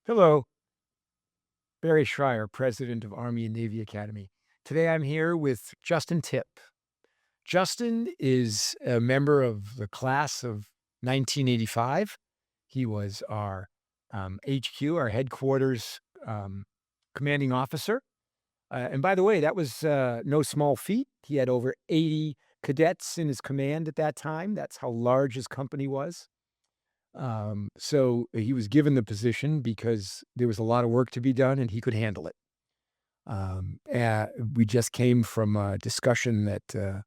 Hello, Barry Schreier, President of Army and Navy Academy. Today I'm here with Justin Tipp. Justin is a member of the class of 1985. He was our HQ, our headquarters commanding officer. And by the way, that was no small feat. He had over 80 cadets in his command at that time. That's how large his company was. So he was given the position because there was a lot of work to be done and he could handle it. We just came from a discussion that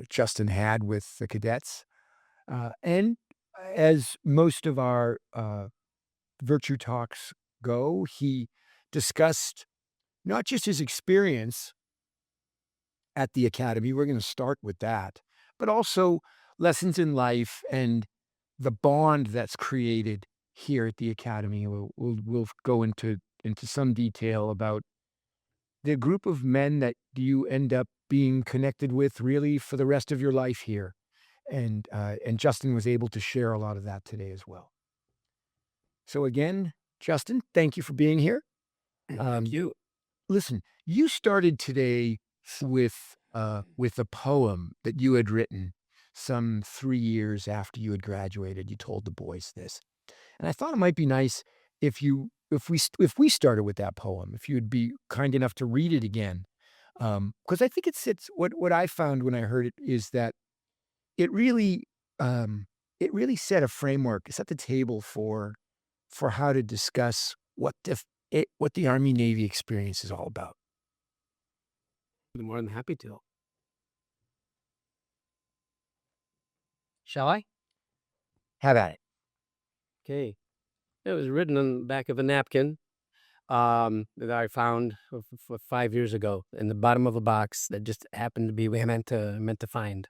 Justin had with the cadets. And as most of our virtue talks go, he discussed not just his experience at the academy, we're going to start with that, but also lessons in life and the bond that's created here at the academy. We'll go into some detail about the group of men that you end up being connected with really for the rest of your life here. And Justin was able to share a lot of that today as well. So again, Justin, thank you for being here. Thank Um, you. Listen, you started today with a poem that you had written some 3 years after you had graduated. You told the boys this, and I thought it might be nice if we started with that poem, if you'd be kind enough to read it again, because I think what I found when I heard it is that it really, it really set a framework, set the table for how to discuss what the Army Navy experience is all about. Be more than happy to. Shall I? Have at it. Okay. It was written on the back of a napkin that I found 5 years ago in the bottom of a box that just happened to be where I meant to find.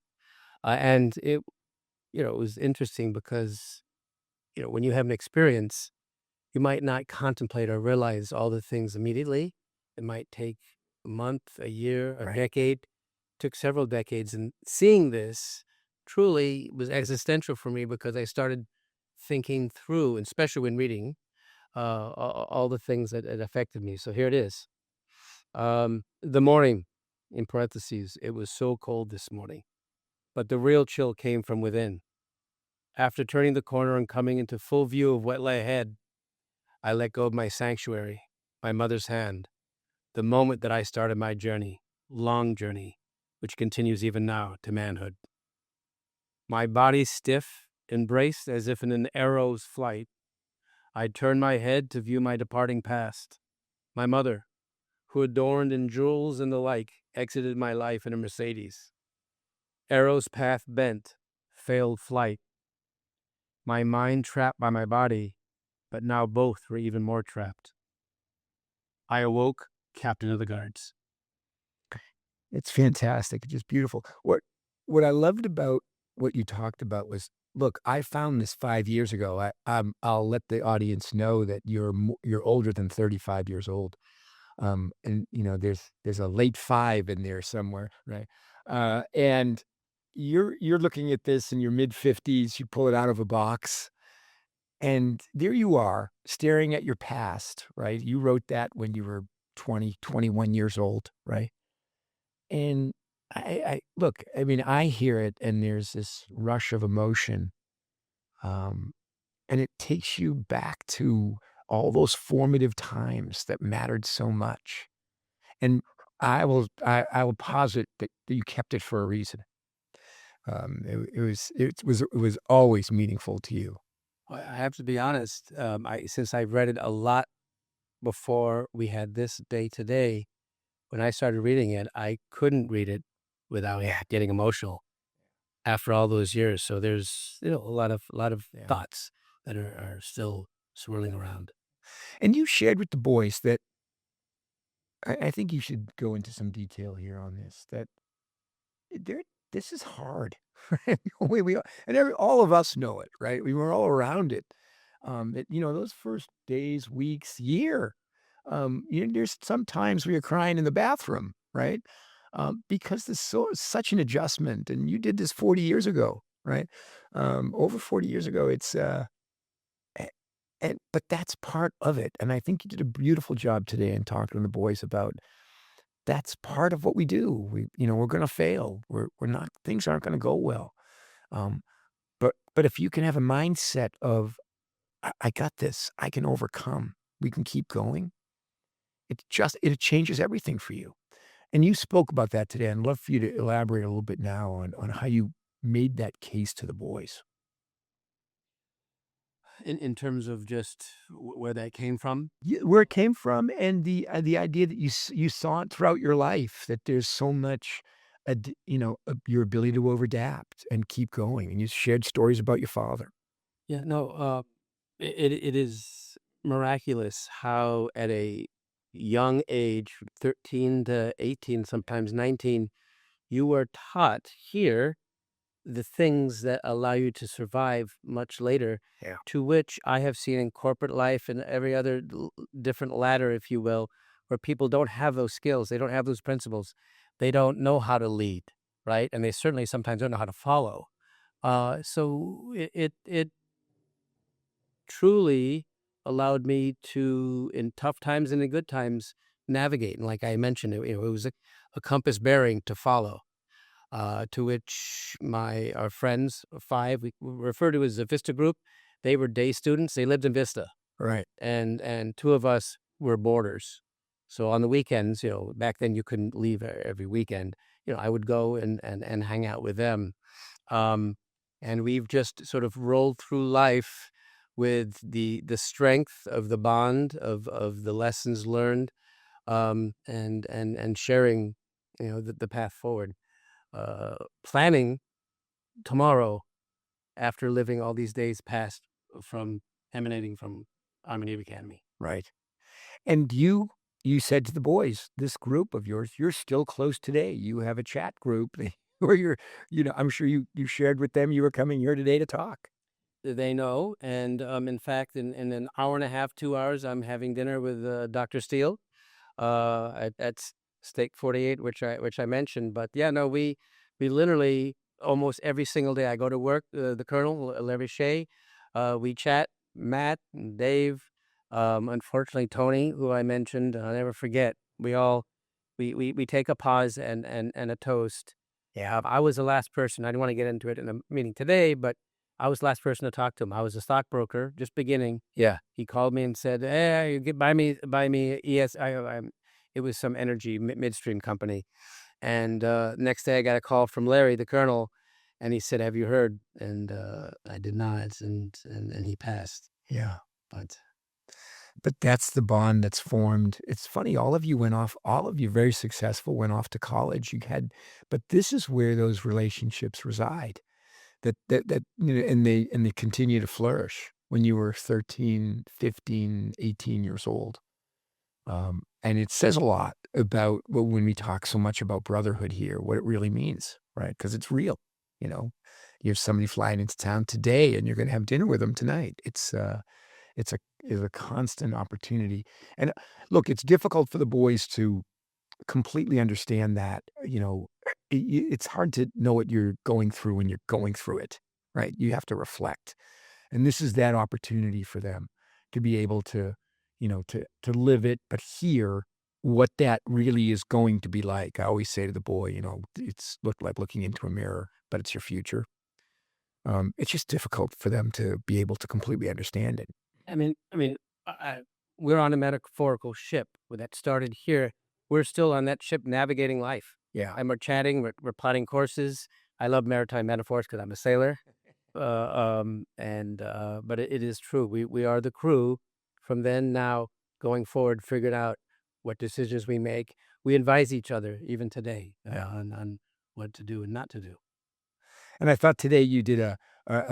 And it was interesting because when you have an experience, you might not contemplate or realize all the things immediately. It might take a month, a year, a Right. decade. Took several decades, and seeing this truly was existential for me because I started thinking through, and especially when reading, all the things that affected me. So here it is. The morning, in parentheses, it was so cold this morning, but the real chill came from within. After turning the corner and coming into full view of what lay ahead, I let go of my sanctuary, my mother's hand, the moment that I started my journey, long journey, which continues even now to manhood. My body stiff, embraced as if in an arrow's flight, I turned my head to view my departing past. My mother, who adorned in jewels and the like, exited my life in a Mercedes. Arrow's path bent, failed flight. My mind trapped by my body, but now both were even more trapped. I awoke, captain of the guards. It's fantastic, it's just beautiful. What I loved about what you talked about was, look, I found this 5 years ago. I'll let the audience know that you're older than 35 years old. And, there's a late 5 in there somewhere, right? And you're looking at this in your mid-50s, you pull it out of a box, and there you are staring at your past, right? You wrote that when you were 20, 21 years old, right? And I look, I mean, I hear it and there's this rush of emotion, um, and it takes you back to all those formative times that mattered so much. And I will posit that you kept it for a reason. It was always meaningful to you. I have to be honest. Since I read it a lot before we had this day today, when I started reading it, I couldn't read it without Yeah, getting emotional after all those years. So there's a lot of yeah. thoughts that are still swirling around. And you shared with the boys that I think you should go into some detail here on this, that there this is hard. Right? We and all of us know it, right? We were all around it. Those first days, weeks, year, there's some times where you're crying in the bathroom, right? Because there's such an adjustment, and you did this 40 years ago, right? Over 40 years ago, And but that's part of it, and I think you did a beautiful job today in talking to the boys about that's part of what we do. We're gonna fail. We're not things aren't gonna go well. Um, but if you can have a mindset of, I got this. I can overcome. We can keep going." It changes everything for you. And you spoke about that today. I'd love for you to elaborate a little bit now on how you made that case to the boys. In terms of just where that came from? Where it came from and the idea that you saw it throughout your life, that there's so much, your ability to overadapt and keep going, and you shared stories about your father. Yeah, no, it is miraculous how at a young age, from 13 to 18, sometimes 19, you are taught here the things that allow you to survive much later, Yeah. to which I have seen in corporate life and every other different ladder, if you will, where people don't have those skills, they don't have those principles, they don't know how to lead, right? And they certainly sometimes don't know how to follow. So it truly allowed me to, in tough times and in good times, navigate. And like I mentioned, it was a compass bearing to follow. To which our friends, 5, we refer to as the Vista group, they were day students, they lived in Vista, Right. and 2 of us were boarders. So on the weekends, back then you couldn't leave every weekend, I would go and hang out with them. Um, and we've just sort of rolled through life with the strength of the bond of the lessons learned, and sharing, the path forward. Planning tomorrow after living all these days past from emanating from Army Navy Academy. Right. And you said to the boys, this group of yours, you're still close today. You have a chat group where I'm sure you shared with them you were coming here today to talk. They know, and in fact, in an hour and a half, 2 hours, I'm having dinner with Dr. Steele at Steak 48, which I mentioned. But yeah, no, we literally almost every single day. I go to work. The Colonel, Larry Shea, we chat. Matt, and Dave, unfortunately Tony, who I mentioned, I'll never forget. We take a pause and a toast. Yeah. I was the last person. I didn't want to get into it in the meeting today, but I was the last person to talk to him. I was a stockbroker, just beginning. Yeah. He called me and said, "Hey, you get buy me ES." It was some energy midstream company, and next day I got a call from Larry, the colonel, and he said, "Have you heard?" And I did not, and he passed. Yeah. But But that's the bond that's formed. It's funny, all of you very successful, went off to college. But this is where those relationships reside. And they continue to flourish when you were 13, 15, 18 years old. And it says a lot about when we talk so much about brotherhood here, what it really means, right? Because it's real. You know, you have somebody flying into town today, and you're going to have dinner with them tonight. It's a constant opportunity. And look, it's difficult for the boys to completely understand that. It's hard to know what you're going through when you're going through it, right? You have to reflect. And this is that opportunity for them to be able to live it, but hear what that really is going to be like. I always say to the boy, it's like looking into a mirror, but it's your future. It's just difficult for them to be able to completely understand it. I mean, we're on a metaphorical ship that started here. We're still on that ship navigating life, Yeah. and we're chatting. We're plotting courses. I love maritime metaphors because I'm a sailor. But it is true. We are the crew. From then now going forward, figured out what decisions we make. We advise each other even today Yeah. on what to do and not to do. And I thought today you did a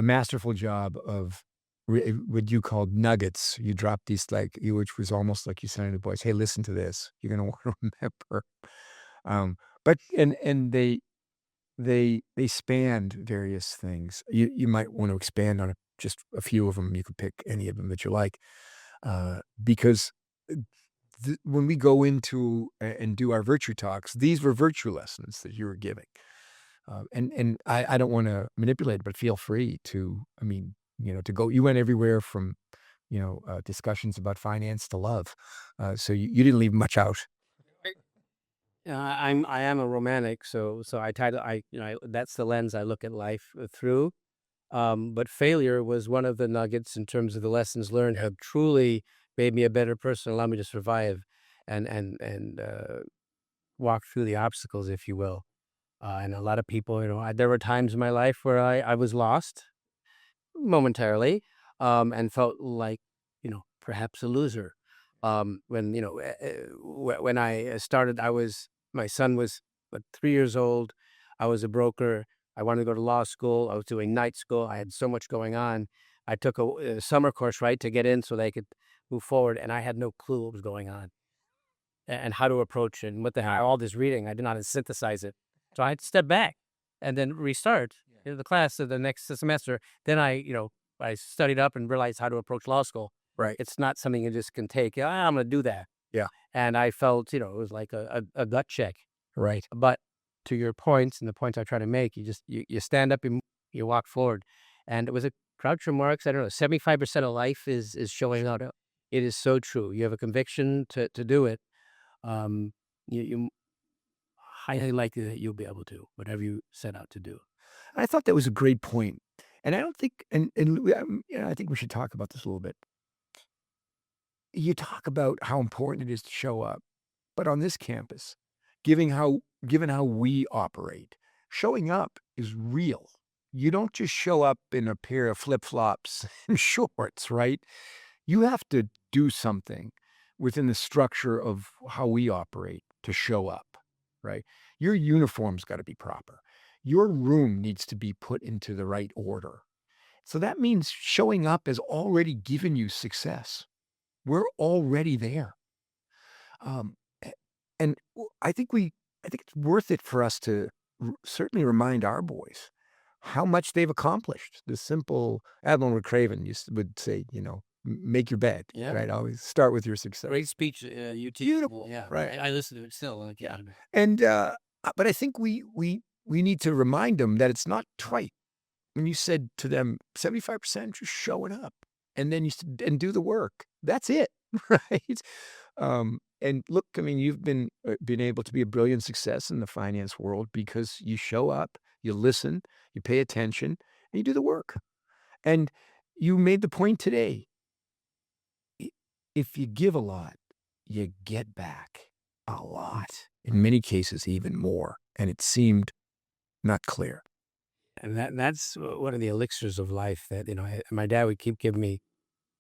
masterful job of what you called nuggets. You dropped these which was almost like you saying to the boys, "Hey, listen to this. You're gonna want to remember." Um, but and they spanned various things. You might want to expand on just a few of them. You could pick any of them that you like, because uh, when we go into and do our virtue talks, these were virtue lessons that you were giving. And I don't wanna manipulate, but feel free to, I mean, to go you went everywhere from discussions about finance to love. So you didn't leave much out. I am a romantic, so I try to that's the lens I look at life through. But failure was one of the nuggets in terms of the lessons learned have truly made me a better person, allowed me to survive and walk through the obstacles, if you will. And a lot of people, there were times in my life where I was lost momentarily, and felt like, perhaps a loser. When I started, my son was 3 years old. I was a broker. I wanted to go to law school. I was doing night school. I had so much going on. I took a summer course, right, to get in so they could move forward, and I had no clue what was going on and how to approach it and what the hell, all this reading, I didn't know how to synthesize it. So I had to step back and then restart the class of the next semester. Then I studied up and realized how to approach law school. Right. It's not something you just can take. "Ah, I'm going to do that." Yeah. And I felt, it was like a gut check. Right. But to your points and the points I try to make, you stand up and you walk forward. And it was a Groucho Marx, I don't know, 75% of life is showing out. It is so true. You have a conviction to do it, um, you highly likely that you'll be able to, whatever you set out to do. I thought that was a great point. And I don't think, I think we should talk about this a little bit. You talk about how important it is to show up, but on this campus, given how we operate, showing up is real. You don't just show up in a pair of flip-flops and shorts, right? You have to do something within the structure of how we operate to show up, right? Your uniform's gotta be proper. Your room needs to be put into the right order. So that means showing up has already given you success. We're already there. Um, a and w I think it's worth it for us to certainly remind our boys how much they've accomplished. The simple Admiral McRaven would say, "Make your bed," Yeah. right? Always start with your success. Great speech, you teach. Beautiful, Yeah, right. I listen to it still. Like, yeah. And, but I think we need to remind them that it's not trite. When you said to them, 75% just showing up, and then you said, "And do the work." That's it, right? And look, I mean, you've been able to be a brilliant success in the finance world because you show up, you listen, you pay attention, and you do the work. And you made the point today, I if you give a lot, you get back a lot, in many cases, even more, and it seemed not clear. And that's one of the elixirs of life that, my dad would keep giving me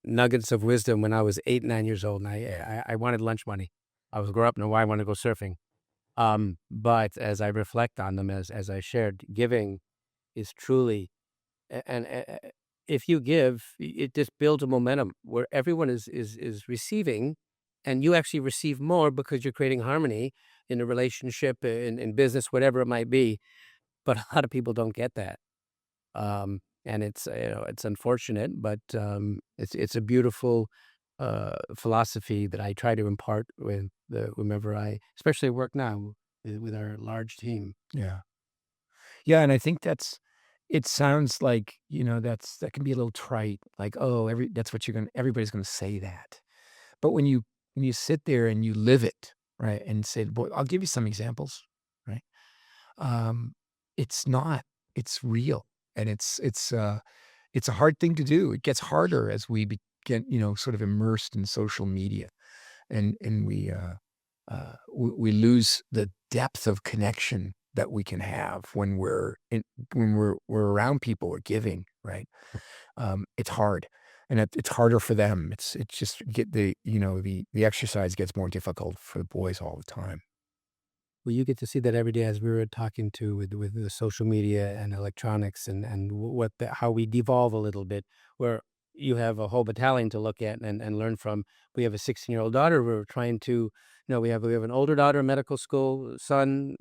nuggets of wisdom when I was 8, 9 years old, and I wanted lunch money. I was growing up in Hawaii, I wanted to go surfing. But as I reflect on them, as I shared, giving is truly and if you give, it just builds a momentum where everyone is receiving, and you actually receive more because you're creating harmony in a relationship, in business, whatever it might be. But a lot of people don't get that. And it's unfortunate, but it's a beautiful philosophy that I try to impart with whomever I especially work now with our large team. Yeah. Yeah, and I think it sounds like, that can be a little trite, like, "Oh, that's what everybody's gonna say that." But when you sit there and you live it, right, and say, "Boy, I'll give you some examples," right? Um, it's not, it's real, and it's a hard thing to do. It gets harder as we get, sort of immersed in social media, and we lose the depth of connection that we can have when we're around people or giving, right? It's hard, and it's harder for them. It's just get the exercise gets more difficult for the boys all the time. Well, you get to see that every day as we were talking to with the social media and electronics and how we devolve a little bit, where you have a whole battalion to look at and learn from. We have a 16-year-old daughter. We're trying to, we have an older daughter in medical school, son,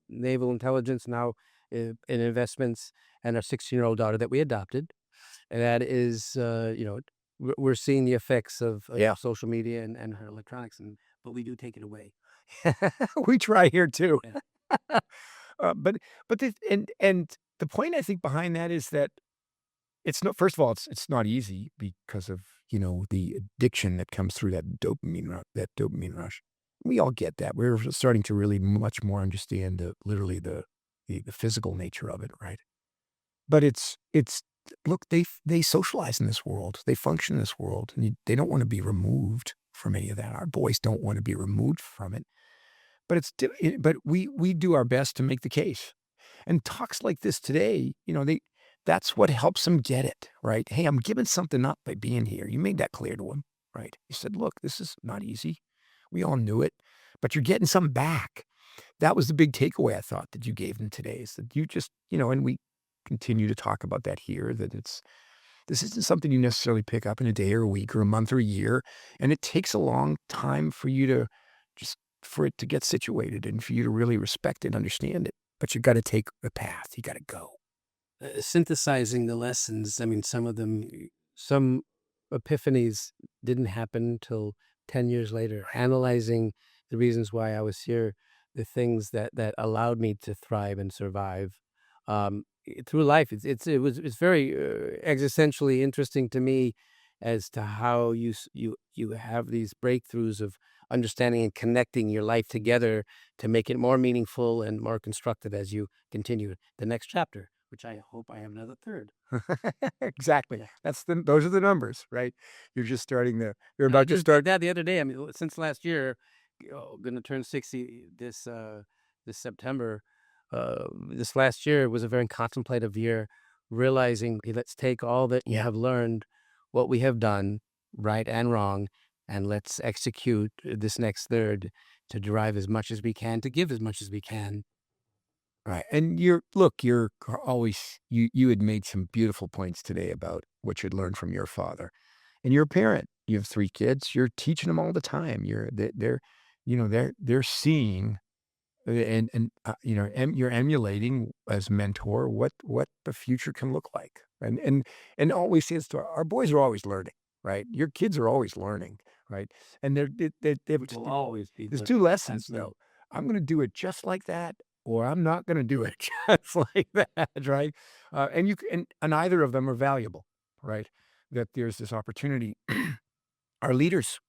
naval intelligence now in investments, and our 16-year-old daughter that we adopted. And that is, we're seeing the effects of Yeah. social media and her electronics, but we do take it away. We try here too. Yeah. But the point I think behind that is that it's not, first of all, it's not easy because of the addiction that comes through that dopamine rush. We all get that. We're starting to really much more understand literally the physical nature of it, right? But it's look, they socialize in this world. They function in this world, and they don't wanna be removed from any of that. Our boys don't wanna be removed from it, but but we do our best to make the case. And talks like this today, that's what helps them get it, right? "Hey, I'm giving something up by being here." You made that clear to him, right? You said, "Look, this is not easy. We all knew it, but you're getting something back." That was the big takeaway I thought that you gave them today is that you just and we continue to talk about that here, that this isn't something you necessarily pick up in a day or a week or a month or a year, and it takes a long time for you to just for it to get situated and for you to really respect and understand it. But you gotta take the path. You gotta go. Synthesizing the lessons, I mean, some of them some epiphanies didn't happen till 10 years later, Right. analyzing the reasons why I was here, the things that allowed me to thrive and survive, through life. It's very, existentially interesting to me as to how you have these breakthroughs of understanding and connecting your life together to make it more meaningful and more constructive as you continue the next chapter, which I hope I have another third. Exactly. Yeah. Those are the numbers, right? You're And I about to just did start. that the other day. I mean, since last year, gonna turn 60 this September. This last year was a very contemplative year, realizing, "Okay, let's take all that you have learned, what we have done, right and wrong, and let's execute this next third to derive as much as we can, to give as much as we can." Right. And you're always you had made some beautiful points today about what you'd learned from your father. And you're a parent. You have 3 kids. You're teaching them all the time. They're seeing you're emulating as mentor what the future can look like. And always says to our boys are always learning, right? Your kids are always learning, right? And they have Will always be there's the 2 lessons absolute. though. I'm gonna do it just like that, or I'm not gonna do it just like that, right? And either of them are valuable, right? That there's this opportunity. Our leaders,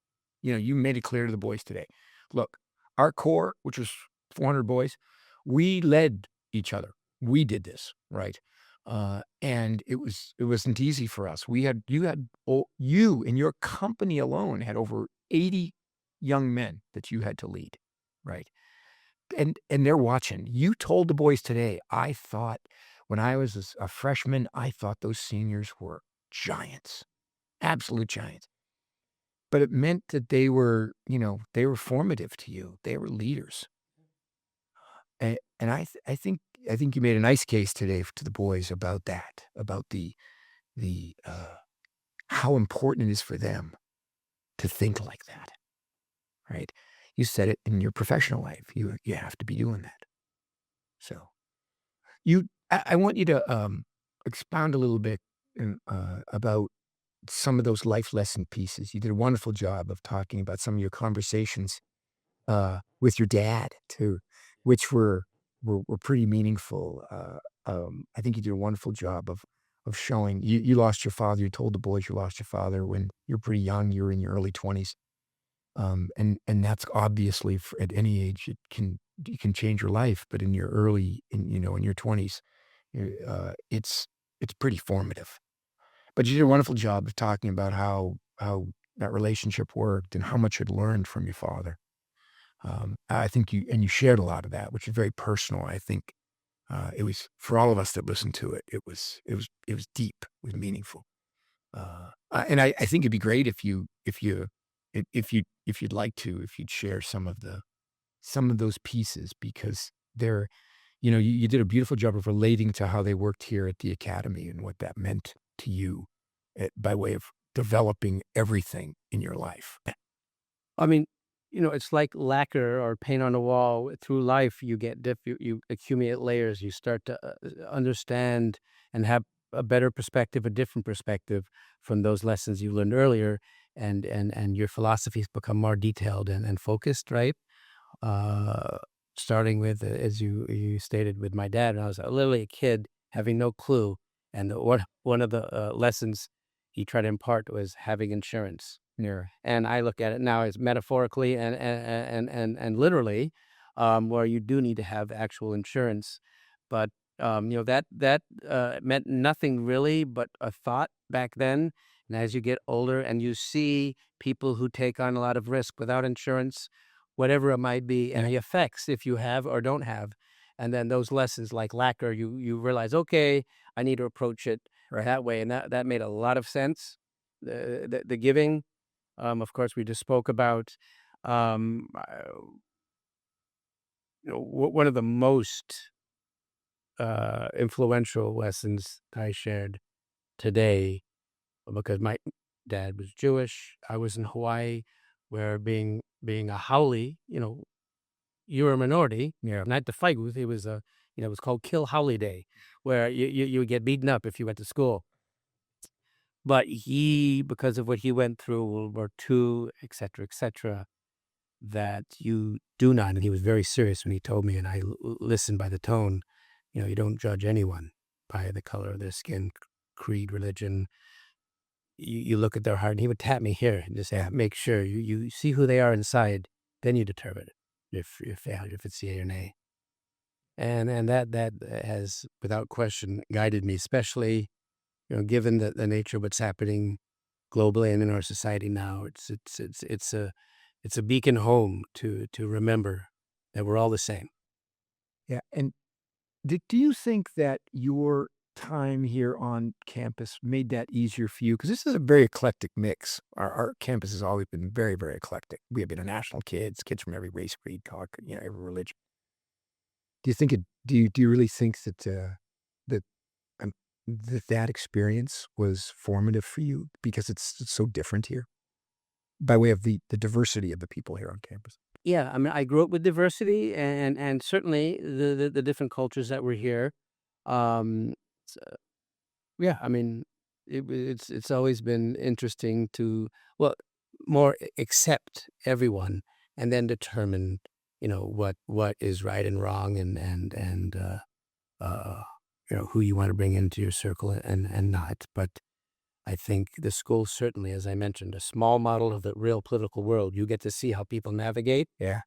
you made it clear to the boys today. Look, our core, which was 400 boys, we led each other. We did this, right? And it wasn't easy for us. You in your company alone had over 80 young men that you had to lead, right? And they're watching. You told the boys today, I thought when I was a freshman, I thought those seniors were giants, absolute giants. But it meant that they were formative to you. They were leaders. And I think you made a nice case today to the boys about that, about the how important it is for them to think like that, right? You said it in your professional life. You have to be doing that. So I want you to expound a little bit about some of those life lesson pieces. You did a wonderful job of talking about some of your conversations with your dad too, which were pretty meaningful. I think you did a wonderful job of showing you lost your father. You told the boys you lost your father when you're pretty young. You were in your early 20s, and that's obviously at any age it can change your life. But in your in your 20s, it's pretty formative. But you did a wonderful job of talking about how that relationship worked and how much you'd learned from your father. I think you shared a lot of that, which is very personal. I think, it was for all of us that listened to it, it was deep, it was meaningful. And I think it'd be great if you'd like to, if you'd share some of those pieces because you did a beautiful job of relating to how they worked here at the academy and what that meant to you, by way of developing everything in your life. I mean, it's like lacquer or paint on a wall. Through life, you get you accumulate layers. You start to understand and have a better perspective, a different perspective from those lessons you learned earlier, and your philosophies become more detailed and focused, right? Uh, Starting with, as you stated, with my dad, when I was literally a kid having no clue, and what one of the lessons he tried to impart was having insurance. Yeah. And I look at it now as metaphorically and literally, where you do need to have actual insurance. But, that meant nothing really but a thought back then. And as you get older and you see people who take on a lot of risk without insurance, whatever it might be, and Yeah. the effects if you have or don't have, and then those lessons like lacquer, you realize, okay, I need to approach it Right. that way, and that made a lot of sense. The giving, of course, we just spoke about, um, uh, one of the most influential lessons I shared today, because my dad was Jewish. I was in Hawaii, where being a haole, you're a minority, Yeah. not the fight with. It was it was called Kill Haole Day, where you would get beaten up if you went to school. But he, because of what he went through, World War II, et cetera, that you do not, and he was very serious when he told me, and I listened by the tone, you don't judge anyone by the color of their skin, creed, religion. You look at their heart, and he would tap me here and just Yeah. make sure you see who they are inside, then you determine if it's yay or nay. And that has, without question, guided me, especially, given the nature of what's happening globally and in our society now. It's a beacon home to remember that we're all the same. Yeah. And do you think that your time here on campus made that easier for you? Because this is a very eclectic mix. Our campus has always been very, very eclectic. We have international kids from every race, creed, color, every religion. Do you think it? Do you really think that that um, that experience was formative for you because it's so different here by way of the diversity of the people here on campus? Yeah, I mean, I grew up with diversity and certainly the different cultures that were here. Um, Yeah, I mean, it's always been interesting to, well, more accept everyone and then determine, what is right and wrong and uh, who you want to bring into your circle and not. But I think the school certainly, as I mentioned, a small model of the real political world. You get to see how people navigate, Yeah.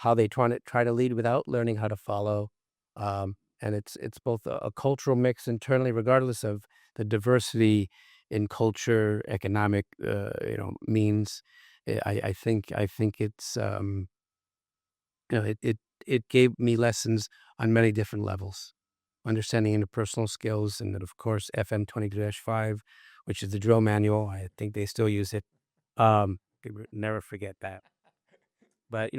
how they try to lead without learning how to follow. And it's both a cultural mix internally, regardless of the diversity in culture, economic, means. I think it's it gave me lessons on many different levels, understanding interpersonal skills, and then of course FM 22-5, which is the drill manual. I think they still use it. Never forget that. But,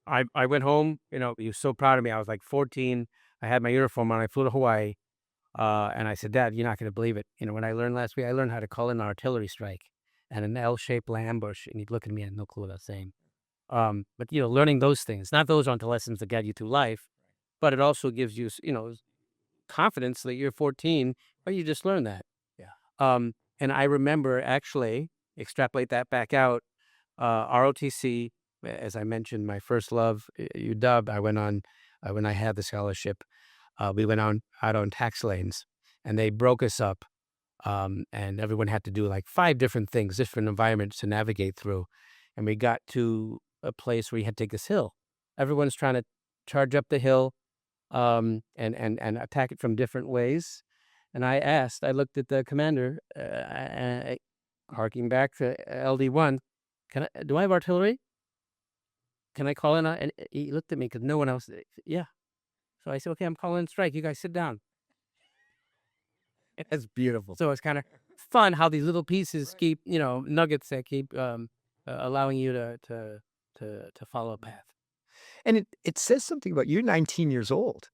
I went home, he was so proud of me. I was like 14. I had my uniform on. I flew to Hawaii, and I said, "Dad, you're not gonna believe it. What I learned last week? I learned how to call in an artillery strike and an L-shaped ambush." And he'd look at me and had no clue what I was saying. But, learning those things, not those aren't the lessons that guide you through life, but it also gives you, confidence that you're 14, but you just learned that. Yeah. And I remember actually extrapolate that back out, ROTC, as I mentioned, my first love, UW, I went on, when I had the scholarship, we went on out on tax lanes, and they broke us up, and everyone had to do like 5 different things, different environments to navigate through, and we got to a place where you had to take this hill. Everyone's trying to charge up the hill, and attack it from different ways. And I looked at the commander, harking back to LD1, do I have artillery? Can I call in? And he looked at me because no one else, yeah. So I said, okay, I'm calling in strike. You guys sit down. That's beautiful. So it's kind of fun how these little pieces Right. keep, nuggets that keep allowing you to follow a path. And it says something about you're 19 years old,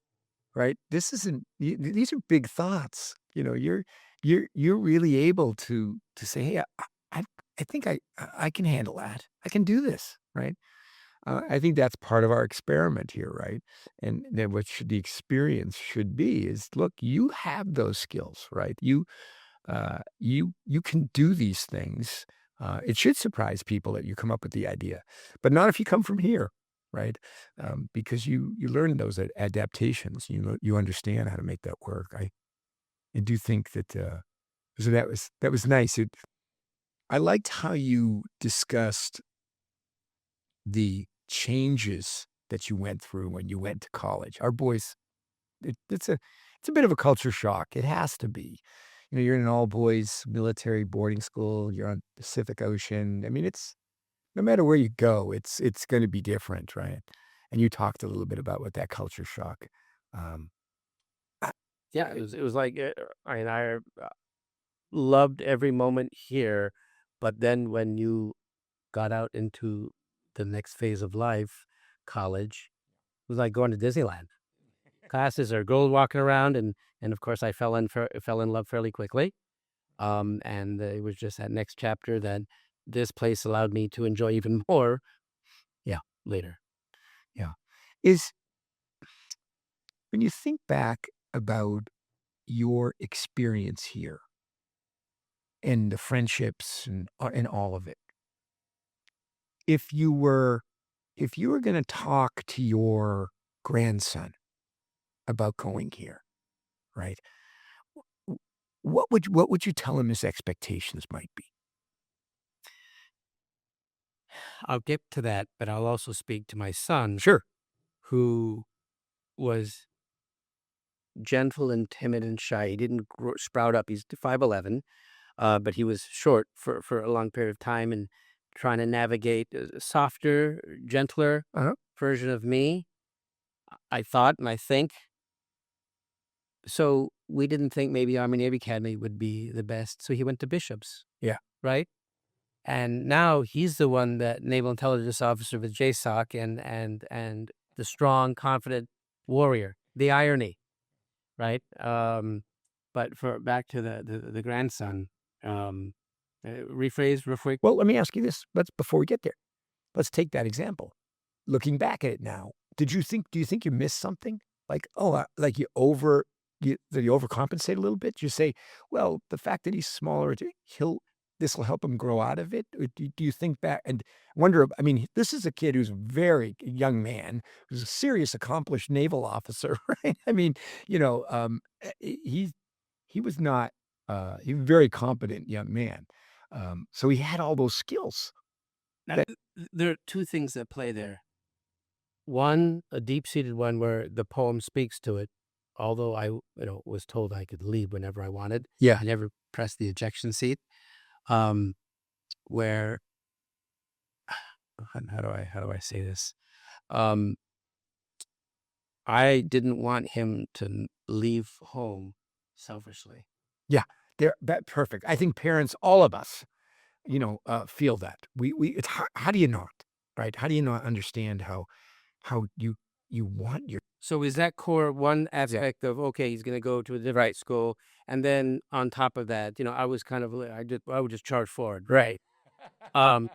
right? This isn't these are big thoughts. You're really able to say, "Hey, I I think I can handle that. I can do this," right? I think that's part of our experiment here, right? And then the experience should be is, look, you have those skills, right? You can do these things. It should surprise people that you come up with the idea, but not if you come from here, right? Because you learn those adaptations. You understand how to make that work. I do think that So that was nice. I liked how you discussed the changes that you went through when you went to college. Our boys, it's a bit of a culture shock. It has to be. You're in an all boys military boarding school. You're on Pacific Ocean. I mean, it's no matter where you go, it's going to be different, right? And you talked a little bit about what that culture shock. Um, I- Yeah, it was like, I loved every moment here, but then when you got out into the next phase of life, college, it was like going to Disneyland. Classes are girls walking around, and of course, I fell in love fairly quickly. And it was just that next chapter that this place allowed me to enjoy even more. Yeah, later. yeah, is when you think back about your experience here and the friendships and all of it, if you were if you were going to talk to your grandson about going here, right? w- what would you tell him his expectations might be? I'll get to that, but I'll also speak to my son, Sure. who was gentle and timid and shy. He didn't sprout up. He's 5'11", but he was short for a long period of time and trying to navigate a softer, gentler Uh-huh. version of me, I thought and I think. So we didn't think maybe Army Navy Academy would be the best. So he went to Bishop's, Yeah. right? And now he's the one that naval intelligence officer with JSOC and the strong, confident warrior. The irony, right? But for back to the grandson, um, rephrase real quick. Well, let me ask you this. Let's before we get there. Let's take that example. Looking back at it now, do you think you missed something? Like, oh, like did you overcompensate a little bit? You say, well, the fact that he's smaller, this will help him grow out of it. Or do you think back and wonder? I mean, this is a kid who's very young man, who's a serious, accomplished naval officer, right? I mean, he was not. He was a very competent young man. So he had all those skills. Now, That there are two things that play there. One, a deep-seated one where the poem speaks to it, although was told I could leave whenever I wanted. Yeah. I never pressed the ejection seat. Um, where how do I say this? Um, I didn't want him to leave home selfishly. Yeah, they're that perfect. I think parents, all of us, feel that. It's how do you not, right? How do you not understand how you want your So is that core one yeah, aspect of, okay, he's gonna go to a different school, and then on top of that, I was kind of I would just charge forward, right? Um,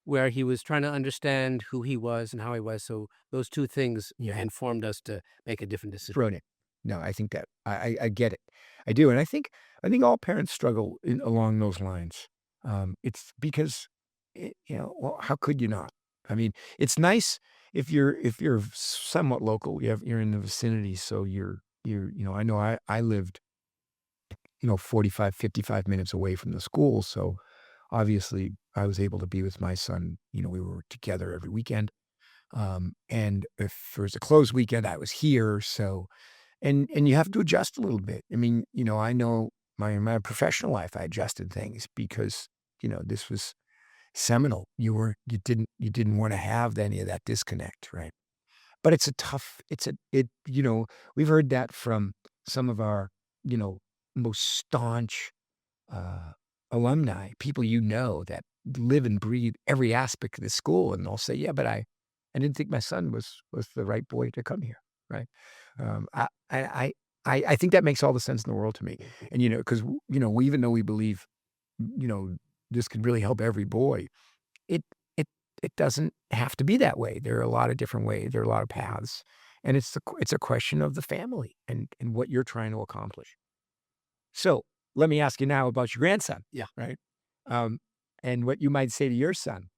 where he was trying to understand who he was and how he was, so those 2 things yeah, informed us to make a different decision. brilliant. No, I think that I get it. I do, and I think all parents struggle along those lines. It's because, well, how could you not? I mean, it's nice if you're somewhat local. You're in the vicinity, so I know I lived 45, 55 minutes away from the school. So obviously I was able to be with my son. We were together every weekend. And if there was a closed weekend, I was here. So, and you have to adjust a little bit. I mean, I know my professional life, I adjusted things because, this was seminal. You didn't want to have any of that disconnect. Right. But it's a tough, it's a, it, we've heard that from some of our, you know, most staunch uh, alumni, people that live and breathe every aspect of the school, and they'll say, "Yeah, but I didn't think my son was the right boy to come here." Right? I think that makes all the sense in the world to me, and because even though we believe, you know, this could really help every boy, it it it doesn't have to be that way. There are a lot of different ways. There are a lot of paths, and it's a question of the family and what you're trying to accomplish. So, let me ask you now about your grandson, Yeah. right? Um, and what you might say to your son,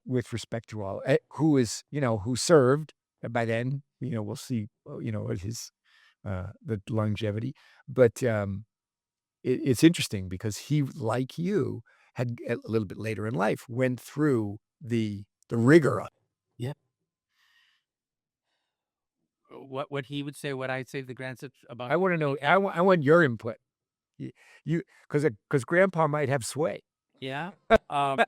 with respect to who served, and by then, we'll see, what his, the longevity, but, it's interesting because he, like you, had a little bit later in life, went through the rigor of. Yeah. What he would say, what I'd say to the grandson about I wanna know I want your input. You because grandpa might have sway. yeah? Um,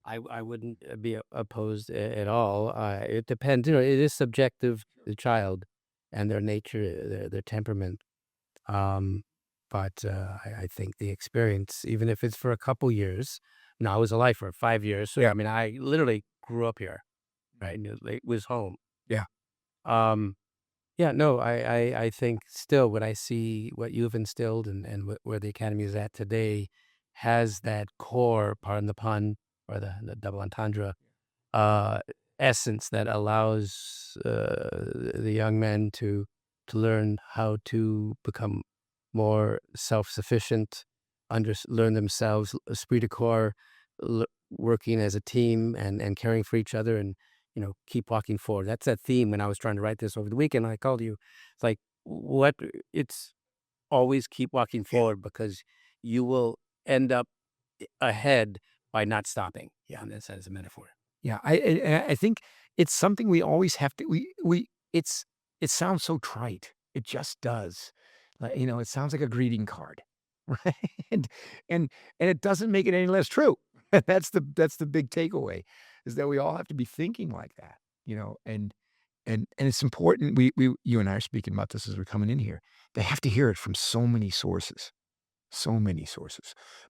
I wouldn't, be opposed at all. It depends, it is subjective, the child and their nature, their temperament. Um, but, I think the experience, even if it's for a couple years, I was a lifer, 5 years, so, Yeah, I mean, I literally grew up here, right? And it was home. yeah. Um, yeah, no, I think still when I see what you've instilled and where the academy is at today has that core, pardon the pun, or the double entendre, uh, essence that allows, the young men to learn how to become more self-sufficient, learn themselves, esprit de corps, working as a team and caring for each other and, keep walking forward. That's that theme when I was trying to write this over the weekend, I called you. It's like, what it's always keep walking forward because you will end up ahead by not stopping. Yeah, and that's as a metaphor. Yeah, I think it's something we always have to it sounds so trite. It just does. It sounds like a greeting card, right? And and and it doesn't make it any less true. That's the big takeaway, is that we all have to be thinking like that, and it's important. We you and I are speaking about this as we're coming in here. They have to hear it from so many sources,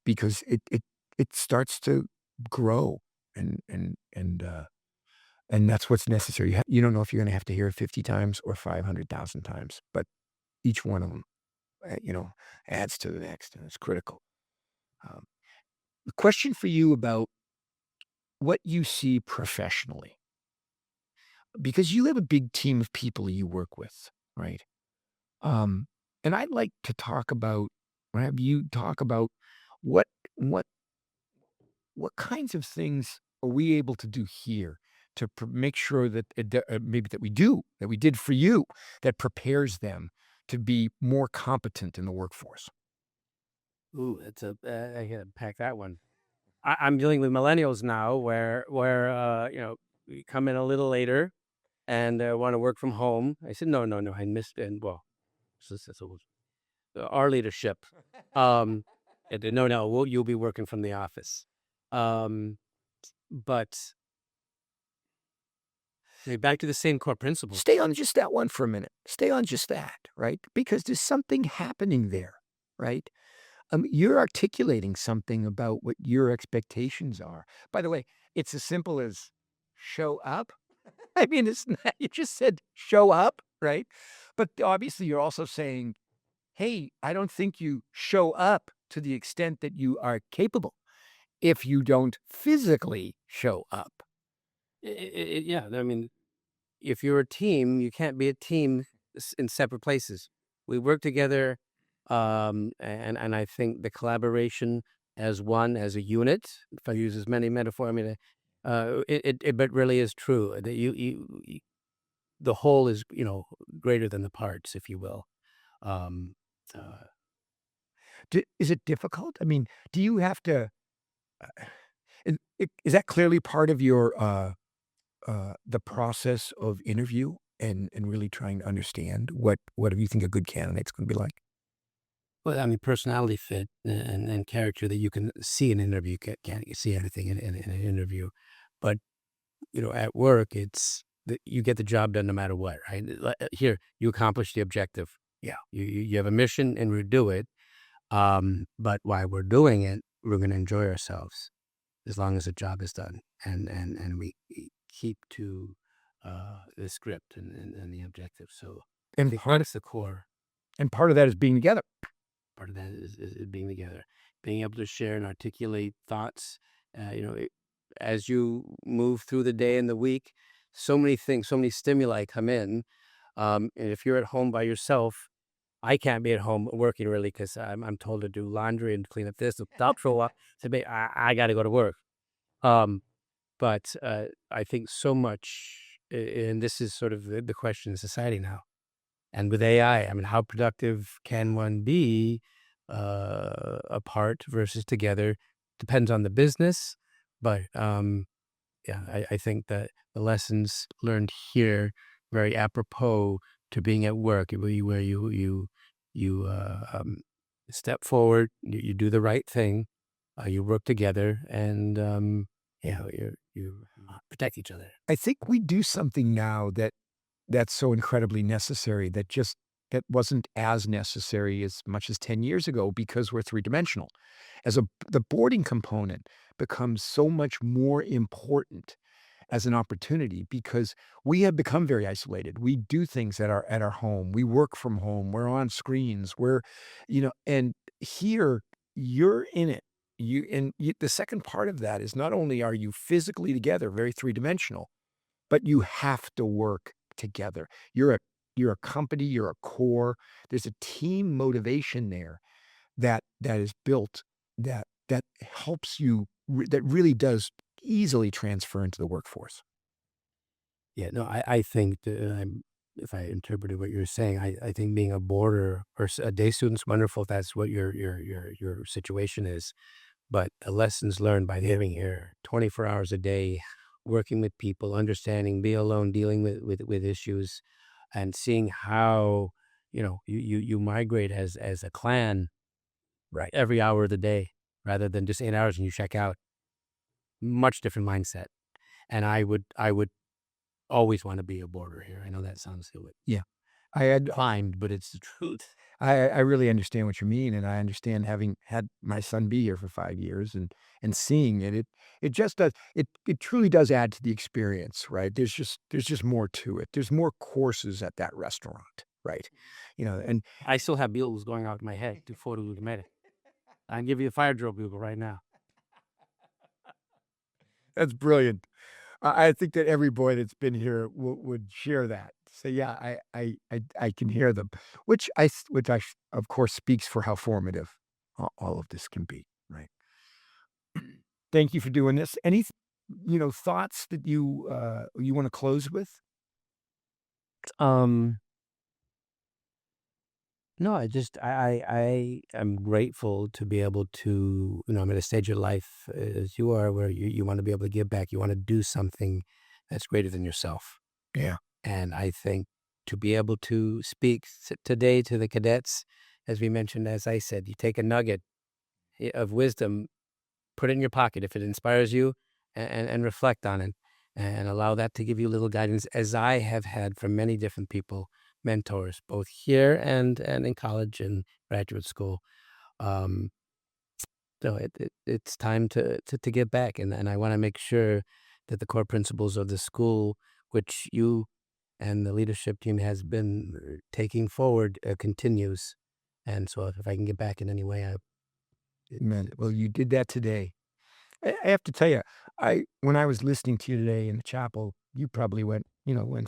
because it starts to grow, and and that's what's necessary. You don't know if you're gonna have to hear it 50 times or 500,000 times, but each one of them, adds to the next, and it's critical. Um, the question for you about what you see professionally, because you have a big team of people you work with, right? Um, and I'd like to talk about, or have you talk about what what what kinds of things are we able to do here to make sure that maybe that we did for you, that prepares them to be more competent in the workforce? Ooh, I gotta pack that one. I'm dealing with millennials now where, we come in a little later and, wanna work from home. I said, "No, no, no, I missed," and well, so our leadership, um, and then, "No, no, you'll be working from the office." Um, but, back to the same core principles. Stay on just that one for a minute. Stay on just that, right? Because there's something happening there, right? You're articulating something about what your expectations are. By the way, it's as simple as show up. I mean, it's not, you just said show up, right? But obviously, you're also saying, hey, I don't think you show up to the extent that you are capable if you don't physically show up. Yeah, I mean, if you're a team, you can't be a team in separate places. We work together, and I think the collaboration as one, as a unit. If I use as many metaphor, I mean, but really is true that the whole is greater than the parts, if you will. Um, uh, Is it difficult? I mean, do you have to? Is that clearly part of your the process of interview, and really trying to understand what do you think a good candidate's going to be like? well, I mean, personality fit and character that you can see in an interview. You can't see everything in an interview, but at work, it's that you get the job done no matter what, right? Here, you accomplish the objective. Yeah. You have a mission and we do it. But while we're doing it, we're going to enjoy ourselves as long as the job is done, and we keep to the script and the objective. So I And think part that's the core. and part of that is being together. Part of that is being together, being able to share and articulate thoughts. As you move through the day and the week, so many things, so many stimuli come in. And if you're at home by yourself, I can't be at home working really because I'm told to do laundry and clean up this stuff for a while. So I got to go to work. Um, but I think so much, and this is sort of the question in society now. And with AI, I mean, how productive can one be apart versus together. Depends on the business, but yeah, I think that the lessons learned here very apropos to being at work, where you step forward, you do the right thing, you work together, and you protect each other. I think we do something now that's so incredibly necessary that wasn't as necessary as much as 10 years ago because we're three-dimensional. The boarding component becomes so much more important as an opportunity because we have become very isolated. We do things at our home. We work from home. We're on screens. And here you're in it. The second part of that is not only are you physically together, very three-dimensional, but you have to work together. You're a company, you're a core. There's a team motivation there that is built that helps that really does easily transfer into the workforce. Yeah, no, I think if I interpreted what you're saying, I think being a boarder or a day student's wonderful if that's what your situation is. But the lessons learned by living here 24 hours a day, working with people, understanding, be alone, dealing with issues, and seeing how you migrate as a clan Right. every hour of the day rather than just 8 hours and you check out. Much different mindset. And I would always want to be a boarder here. I know that sounds a little Yeah. I had fine, but it's the truth. I really understand what you mean, and I understand having had my son be here for 5 years and seeing it. It just does it truly does add to the experience, right? There's just more to it. There's more courses at that restaurant, right? And I still have bills going out in my head to photo document. I can give you a fire drill bugle right now. that's brilliant. I think that every boy that's been here would share that. So, yeah, I can hear them, of course, speaks for how formative all of this can be, right? Thank you for doing this. Thoughts that you wanna close with? Um, no, I am grateful to be able to, I'm at a stage of life as you are where you want to be able to give back. You want to do something that's greater than yourself. Yeah. And I think to be able to speak today to the cadets, as we mentioned, as I said, you take a nugget of wisdom, put it in your pocket if it inspires you, and reflect on it, and allow that to give you a little guidance, as I have had from many different people, mentors, both here and in college and graduate school. Um, so it's time to give back, and I want to make sure that the core principles of the school, which you and the leadership team has been taking forward, continues. And so if I can get back in any way, Man, well, you did that today. I have to tell you, I when I was listening to you today in the chapel, you probably went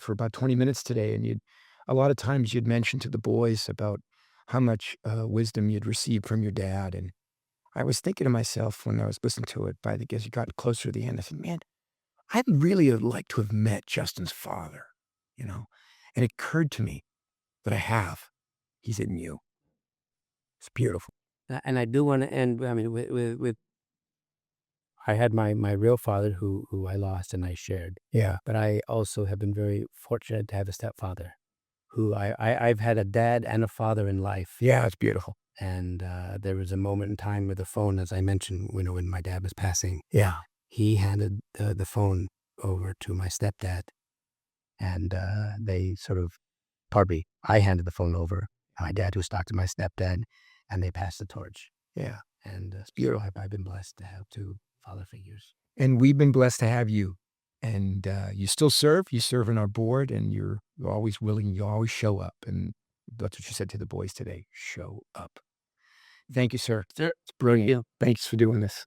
for about 20 minutes today, and a lot of times you'd mentioned to the boys about how much, wisdom you'd received from your dad, and I was thinking to myself when I was listening to it as you got closer to the end, I said, "Man, I'd really have liked to have met Justin's father," you know? And it occurred to me that I have. He's in you. It's beautiful. and I do want to end. I mean, with I had my real father who I lost and I shared, Yeah. but I also have been very fortunate to have a stepfather who I've had a dad and a father in life. Yeah, it's beautiful. And there was a moment in time with the phone, as I mentioned, when my dad was passing, Yeah. he handed the phone over to my stepdad, and they sort of, pardon me, I handed the phone over. My dad, who talked to my stepdad, and they passed the torch. Yeah. And It's so beautiful. I've been blessed to have two father figures. And we've been blessed to have you. And, you still serve, you serve on our board, and you're always willing, you always show up, and that's what you said to the boys today, "Show up." Thank you, sir. Sir, It's brilliant. you Thanks for doing this.